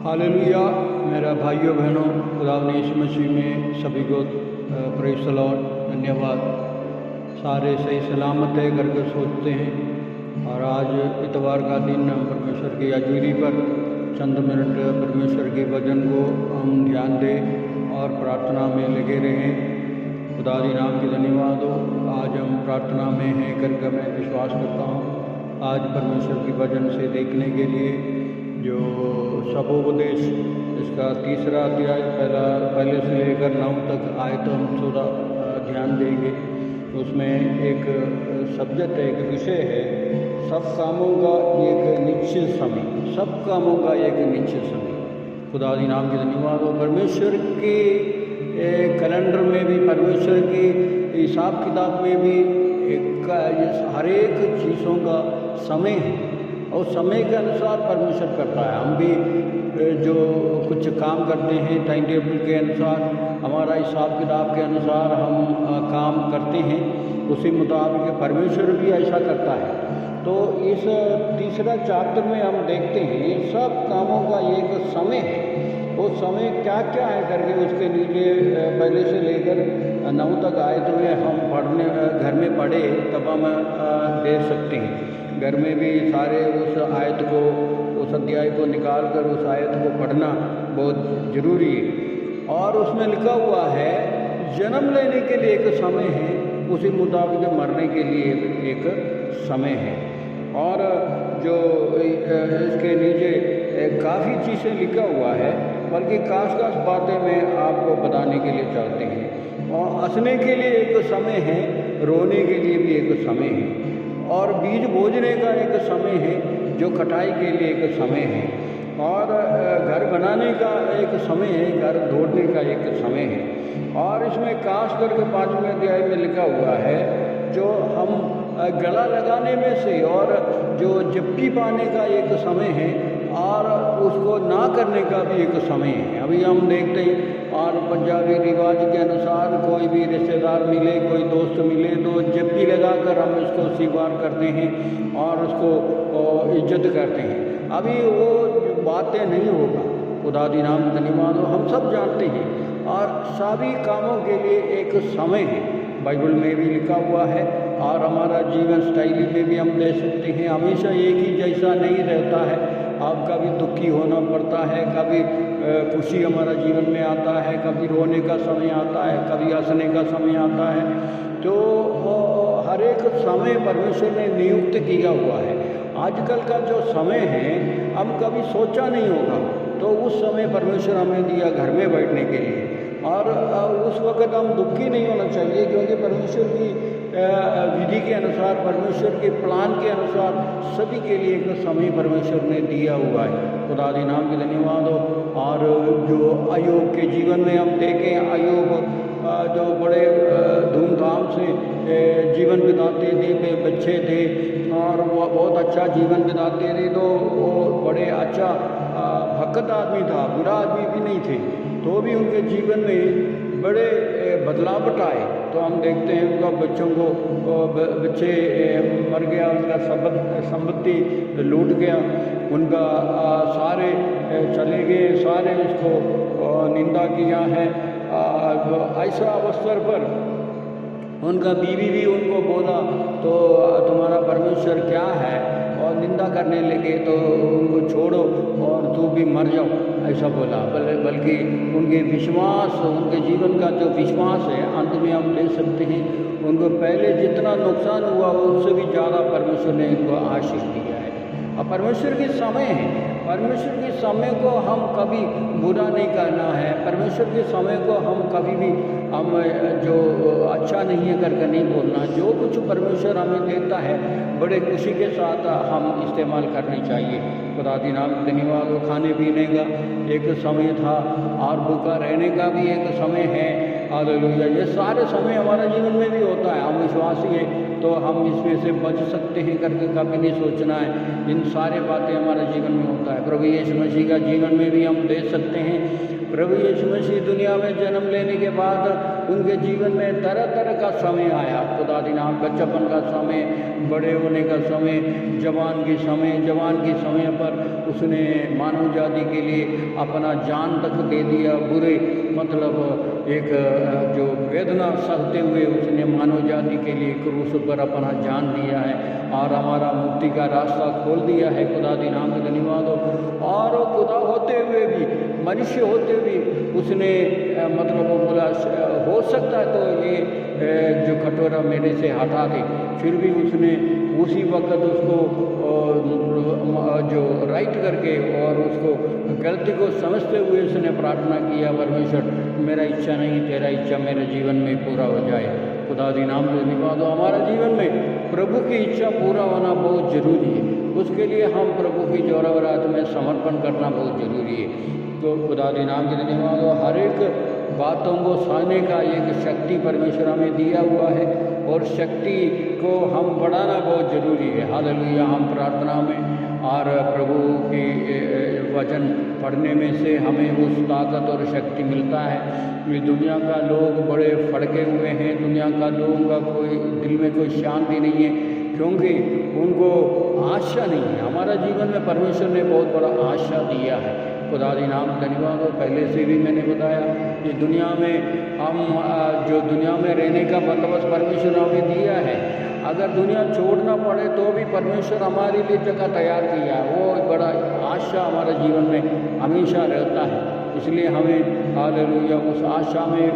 Hallelujah. मेरा भाइयों बहनों, खुदा ने यीशु मसीह में सभी को प्रेज़ द लॉर्ड, धन्यवाद। सारे सही सलामत है करके सोचते हैं। और आज इतवार का दिन हम परमेश्वर की हजूरी पर चंद मिनट परमेश्वर के वचन को हम ध्यान दें और प्रार्थना में लगे रहें। खुदा के नाम की धन्यवाद हो। आज हम प्रार्थना में हैं करके मैं विश्वास करता हूँ। आज परमेश्वर के वचन से देखने के लिए जो सबोपदेश इसका तीसरा अध्याय पहले से लेकर 9 तक आए तो हम थोड़ा ध्यान देंगे। उसमें एक सब्जेक्ट है, एक विषय है, सब कामों का एक निश्चित समय। सब कामों का एक निश्चित समय। खुदा के नाम की धन्यवाद हो। परमेश्वर के कैलेंडर में भी, परमेश्वर के हिसाब किताब में भी हर एक चीज़ों का समय है और समय के अनुसार परमेश्वर करता है। हम भी जो कुछ काम करते हैं टाइम टेबल के अनुसार, हमारा हिसाब किताब के अनुसार हम काम करते हैं, उसी मुताबिक परमेश्वर भी ऐसा करता है। तो इस तीसरा चैप्टर में हम देखते हैं सब कामों का एक समय है। वो समय क्या क्या है करके उसके नीचे पहले से लेकर 9 तक आए तो हम पढ़ने घर में पढ़े तब हम देख सकते हैं। घर में भी सारे उस आयत को, उस अध्याय को निकाल कर उस आयत को पढ़ना बहुत ज़रूरी है। और उसमें लिखा हुआ है जन्म लेने के लिए एक समय है, उसी मुताबिक मरने के लिए एक समय है। और जो इसके नीचे काफ़ी चीज़ें लिखा हुआ है, बल्कि खास बातें मैं आपको बताने के लिए चाहते हैं। और हंसने के लिए एक समय है, रोने के लिए भी एक समय है, और बीज बोझने का एक समय है, जो कटाई के लिए एक समय है, और घर बनाने का एक समय है, घर ढूंढने का एक समय है। और इसमें खास करके 5वें अध्याय में लिखा हुआ है जो हम गला लगाने में से और जो जप्पी पाने का एक समय है और उसको ना करने का भी एक समय है। अभी हम देखते हैं और पंजाबी रिवाज के अनुसार कोई भी रिश्तेदार मिले, कोई दोस्त मिले तो जप्पी लगाकर हम इसको स्वीकार करते हैं और उसको इज्जत करते हैं। अभी वो बातें नहीं होगा। खुदा दी नाम धन्यवाद हो। हम सब जानते हैं और सभी कामों के लिए एक समय है, बाइबल में भी लिखा हुआ है और हमारा जीवन स्टाइल में भी हम देख सकते हैं। हमेशा एक ही जैसा नहीं रहता है। आप कभी दुखी होना पड़ता है, कभी खुशी हमारा जीवन में आता है, कभी रोने का समय आता है, कभी हंसने का समय आता है। तो हर एक समय परमेश्वर ने नियुक्त किया हुआ है। आजकल का जो समय है हम कभी सोचा नहीं होगा, तो उस समय परमेश्वर हमें दिया घर में बैठने के लिए। और उस वक़्त हम दुखी नहीं होना चाहिए, क्योंकि परमेश्वर की विधि के अनुसार, परमेश्वर के प्लान के अनुसार सभी के लिए एक समय परमेश्वर ने दिया हुआ है। खुदा के नाम की धन्यवाद हो। और जो अय्यूब के जीवन में हम देखें, अय्यूब जो बड़े धूमधाम से जीवन बिताते थे, बच्चे थे और वो बहुत अच्छा जीवन बिताते थे, तो वो बड़े अच्छा भक्त आदमी था, बुरा आदमी भी नहीं थे, तो भी उनके जीवन में बड़े बदलाव आए। तो हम देखते हैं उनका बच्चों को बच्चे मर गया, उनका संपत्ति लूट गया, उनका सारे चले गए, सारे उसको निंदा किया है। ऐसा अवसर पर उनका बीवी भी उनको बोला तो तुम्हारा परमेश्वर क्या है, और निंदा करने लगे तो उनको छोड़ो और तू भी मर जाओ, ऐसा बोला। बल्कि उनके विश्वास, उनके जीवन का जो विश्वास है, अंत में हम ले सकते हैं उनको पहले जितना नुकसान हुआ उससे भी ज़्यादा परमेश्वर ने उनको आशीष दिया है। और परमेश्वर के समय है, परमेश्वर के समय को हम कभी बुरा नहीं करना है। परमेश्वर के समय को हम कभी भी हम जो अच्छा नहीं है करके नहीं बोलना। जो कुछ परमेश्वर हमें देता है बड़े खुशी के साथ हम इस्तेमाल करनी चाहिए। खुदा की नाम धन्यवाद हो। खाने पीने का एक समय था और भूखा रहने का भी एक समय है। हालेलुया। ये सारे समय हमारा जीवन में भी होता है। हम विश्वासी हैं तो हम इसमें से बच सकते हैं करके कभी नहीं सोचना है। इन सारे बातें हमारे जीवन में होता है। प्रभु यीशु मसीह का जीवन में भी हम देख सकते हैं। प्रभु यीशु मसीह दुनिया में जन्म लेने के बाद उनके जीवन में तरह तरह का समय आया। खुदा दी नाम, बच्चापन का समय, बड़े होने का समय, जवान के समय पर उसने मानव जाति के लिए अपना जान तक दे दिया। बुरे मतलब एक जो वेदना सहते हुए उसने मानव जाति के लिए क्रूस पर अपना जान दिया है और हमारा मुक्ति का रास्ता खोल दिया है। खुदा दी नाम का धन्यवाद हो। और खुदा होते हुए भी, मनुष्य होते हुए उसने मतलब वो बोला हो सकता है तो ये जो कटोरा मेरे से हटा दे, फिर भी उसने उसी वक्त उसको जो राइट करके और उसको गलती को समझते हुए उसने प्रार्थना किया, परमेश्वर मेरा इच्छा नहीं तेरा इच्छा मेरे जीवन में पूरा हो जाए। खुदा दी नाम का धन्यवाद हो। हमारा जीवन में प्रभु की इच्छा पूरा होना बहुत ज़रूरी है। उसके लिए हम प्रभु की जोरावरात में समर्पण करना बहुत ज़रूरी है। तो खुदा दी नाम के धन्यवाद हो। हर एक बातों को सहने का एक शक्ति परमेश्वर हमें दिया हुआ है और शक्ति को हम बढ़ाना बहुत ज़रूरी है। हालेलुया। हम प्रार्थना में और प्रभु के वचन पढ़ने में से हमें उस ताकत और शक्ति मिलता है। ये दुनिया का लोग बड़े फड़के हुए हैं, दुनिया का लोगों का कोई दिल में कोई शांति नहीं है, क्योंकि उनको आशा नहीं है। हमारा जीवन में परमेश्वर ने बहुत बड़ा आशा दिया है। खुदा दी नाम धन्यवाद हो। पहले से भी मैंने बताया कि दुनिया में हम जो दुनिया में रहने का बंदोबस्त परमेश्वर हमें दिया है। अगर दुनिया छोड़ना पड़े तो भी परमेश्वर हमारे लिए जगह तैयार किया है। वो बड़ा आशा हमारे जीवन में हमेशा रहता है। इसलिए हमें हालेलुया उस आशा में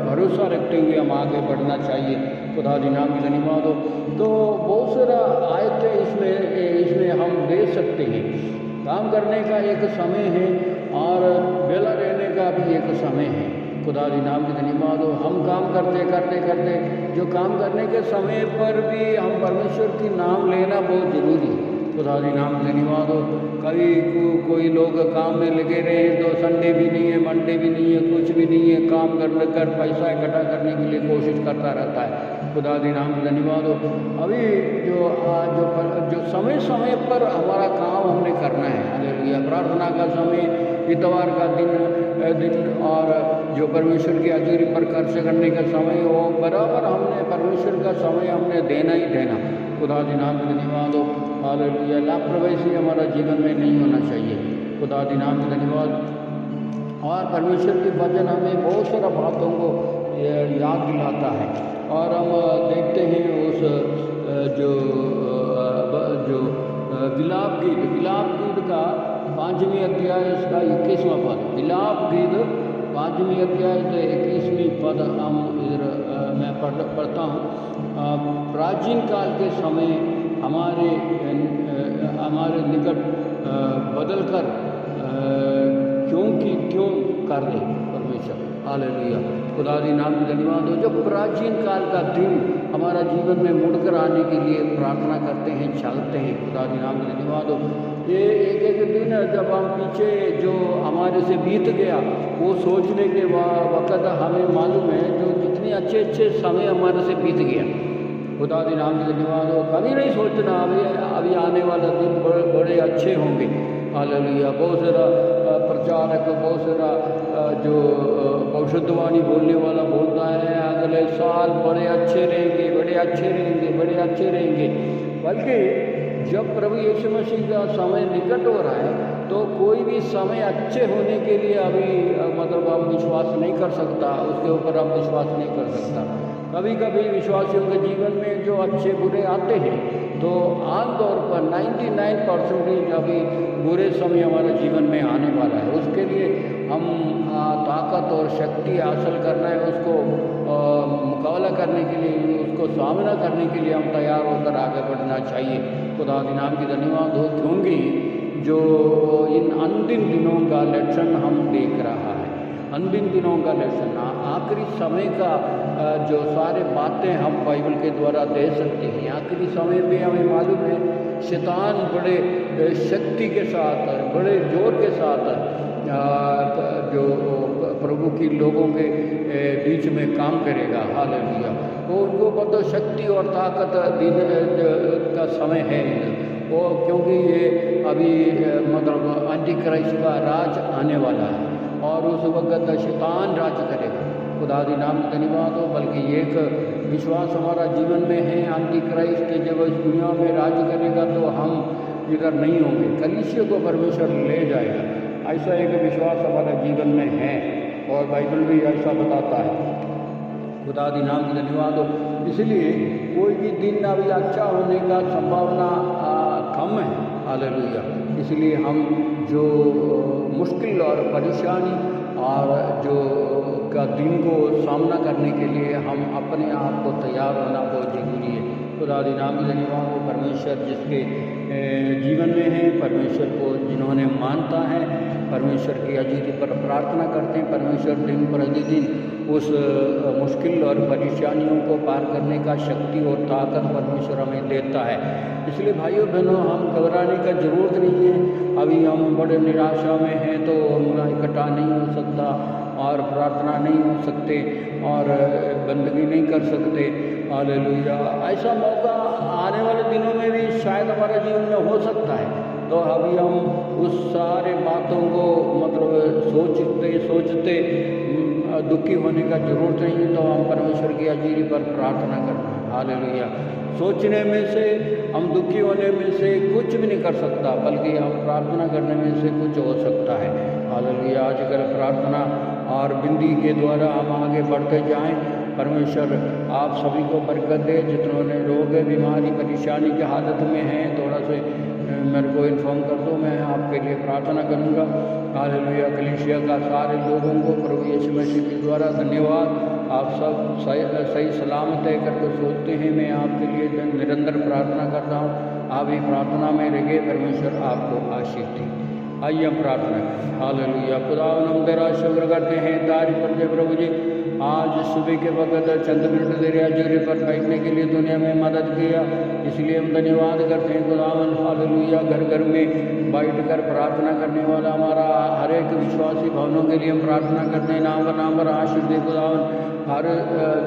भरोसा रखते हुए हम आगे बढ़ना चाहिए। खुदा दी नाम की धन्यवाद हो। तो बहुत सारा आयतें इसमें हम दे सकते हैं। काम करने का एक समय है और बेला रहने का भी एक समय है। खुदा दी नाम की धन्यवाद हो। हम काम करते करते जो काम करने के समय पर भी हम परमेश्वर की नाम लेना बहुत ज़रूरी है। खुदा दी नाम की धन्यवाद हो। कभी कोई लोग काम में लगे रहे तो संडे भी नहीं है, मंडे भी नहीं है, कुछ भी नहीं है, काम कर पैसा इकट्ठा करने के लिए कोशिश करता रहता है। खुदा दी नाम की धन्यवाद हो। अभी जो समय पर हमारा काम हमने करना है। हालेलुया। प्रार्थना का समय, इतवार का दिन और जो परमेश्वर की हजूरी पर खर्च करने का समय हो, बराबर हमने परमेश्वर का समय हमने देना ही देना। खुदा दी नाम की धन्यवाद हो। हालेलुया। लापरवाही हमारा जीवन में नहीं होना चाहिए। खुदा दी नाम की धन्यवाद। और परमेश्वर की वचन हमें बहुत सारा बातों को याद दिलाता है। और हम देखते हैं उस जो विलाप गीत का 5वीं अध्याय इसका 21वां पद, विलाप गीत 5वीं अध्याय तो 21वीं पद हम इधर मैं पढ़ता हूँ। प्राचीन काल के समय हमारे निकट बदल कर क्यों कर दे परमेश्वर। हालेलुया। खुदा दी नाम की धन्यवाद हो। जब प्राचीन काल का दिन हमारा जीवन में मुड़कर आने के लिए प्रार्थना करते हैं, चलते हैं। खुदा दी नाम की धन्यवाद हो। ये एक दिन जब हम पीछे जो हमारे से बीत गया वो सोचने के वक़्त हमें मालूम है जो कितने अच्छे समय हमारे से बीत गया। खुदा दी नाम की धन्यवाद हो। कभी नहीं सोचना अभी आने वाला दिन बड़े अच्छे होंगे। हालेलुया। बहुत सारा प्रचारक, बहुत सारा जो भविष्यवाणी बोलने वाला बोलता है अगले साल बड़े अच्छे रहेंगे, बड़े अच्छे रहेंगे। बल्कि जब प्रभु यीशु मसीह का समय निकट हो रहा है तो कोई भी समय अच्छे होने के लिए अभी मतलब हम विश्वास नहीं कर सकता, उसके ऊपर हम विश्वास नहीं कर सकता। कभी कभी विश्वासियों के जीवन में जो अच्छे बुरे आते हैं तो आमतौर पर 99% अभी बुरे समय हमारे जीवन में आने वाला है। उसके लिए हम ताकत और शक्ति हासिल करना है, उसको मुकाबला करने के लिए, उसको सामना करने के लिए हम तैयार होकर आगे बढ़ना चाहिए। खुदा दी नाम की धन्यवाद हो। क्योंकि जो इन अंतिम दिनों का लक्षण हम देख रहा है, अंतिम दिनों का लक्षण, आखिरी समय का जो सारे बातें हम बाइबल के द्वारा दे सकते हैं। आखिरी समय में हमें मालूम है शैतान बड़े शक्ति के साथ, बड़े जोर के साथ जो प्रभु की लोगों के बीच में काम करेगा। हालेलुया। तो उनको पता शक्ति और ताकत दिन का समय है वो, क्योंकि ये अभी मतलब एंटी क्राइस्ट का राज आने वाला है। और उस वक्त शैतान राज करेगा। खुदा दी नाम धन्यवाद हो। बल्कि एक विश्वास हमारा जीवन में है, एंटी क्राइस्ट जब इस दुनिया में राज करेगा तो हम इधर नहीं होंगे, कलीसिया को परमेश्वर ले जाएगा। ऐसा एक विश्वास हमारा जीवन में है और बाइबल भी ऐसा बताता है। खुदा दी नाम धन्यवाद हो। इसलिए कोई भी दिन अभी अच्छा होने का संभावना कम है। हालेलुया। इसलिए हम जो मुश्किल और परेशानी और जो का दिन को सामना करने के लिए हम अपने आप को तैयार होना बहुत ज़रूरी है। खुदा दी नाम धन्यवाद हो। परमेश्वर जिसके जीवन में है, परमेश्वर को जिन्होंने मानता है, परमेश्वर की अजीत पर प्रार्थना करते हैं, परमेश्वर दिन प्रतिदिन उस मुश्किल और परेशानियों को पार करने का शक्ति और ताकत परमेश्वर हमें देता है। इसलिए भाइयों बहनों, हम घबराने का ज़रूरत नहीं है। अभी हम बड़े निराशा में हैं तो इकट्ठा नहीं हो सकता और प्रार्थना नहीं हो सकते और बंदगी नहीं कर सकते। हालेलुया। ऐसा मौका आने वाले दिनों में भी शायद हमारे जीवन में हो सकता है। तो अभी हम उस सारे बातों को सोचते दुखी होने का ज़रूरत नहीं है। तो हम परमेश्वर की अजीरी पर प्रार्थना करना है। हालेलुया। सोचने में से, हम दुखी होने में से कुछ भी नहीं कर सकता, बल्कि हम प्रार्थना करने में से कुछ हो सकता है। हालेलुया। आजकल प्रार्थना और बिंदी के द्वारा हम आगे बढ़ते जाएं। परमेश्वर आप सभी को बरकत दे। जितने लोग बीमारी परेशानी की हालत में हैं, थोड़ा से मेरे को इन्फॉर्म कर दो, मैं आपके लिए प्रार्थना करूँगा। हालेलुया। कलीसिया का सारे लोगों को प्रभु यीशु मसीह के द्वारा धन्यवाद। आप सब सही सलामत है करके सोचते हैं। मैं आपके लिए निरंतर प्रार्थना करता हूँ। आप ही प्रार्थना में रहिए, परमेश्वर आपको आशीष दे। आइए हम प्रार्थना करें। हालेलुया। खुदा हम तेरा शुक्र करते हैं तारीफ करते प्रभु जी। आज सुबह के वक्त चंद मिनट तेरे अजूरे पर बैठने के लिए दुनिया में मदद किया, इसलिए हम धन्यवाद करते हैं खुदावन। हालेलुया। घर घर में बैठ कर प्रार्थना करने वाला हमारा हर एक विश्वासी भावनों के लिए हम प्रार्थना करते हैं। नाम पर आशीष दे खुदावन। हर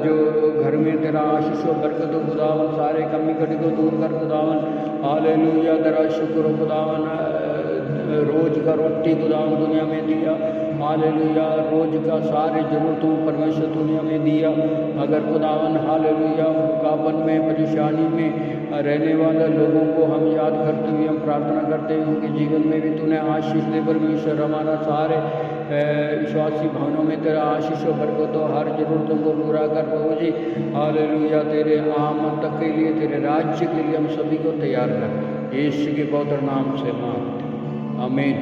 जो घर में तेरा आशीष और बरकत हो खुदावन, सारे कमी कटी को दूर कर खुदावन। हालेलुया। तेरा शुक्र हो खुदावन। रोज का रोटी खुदावन दुनिया में दिया। हालेलुया। रोज का सारे जरूरतों परमेश्वर दुनिया में दिया। अगर खुदावन हालेलुया भूखापन में, परेशानी में रहने वाले लोगों को हम याद करते हुए हम प्रार्थना करते हैं, उनके जीवन में भी तूने आशीष दे परमेश्वर। हमारा सारे विश्वासी भावनों में तेरा आशीष और बरकत हो, हर जरूरतों को पूरा कर प्रभु जी। हालेलुया। तेरे आमद तक के लिए, तेरे राज्य के लिए हम सभी को तैयार कर, यीशु के पवित्र नाम से मांगते। आमीन।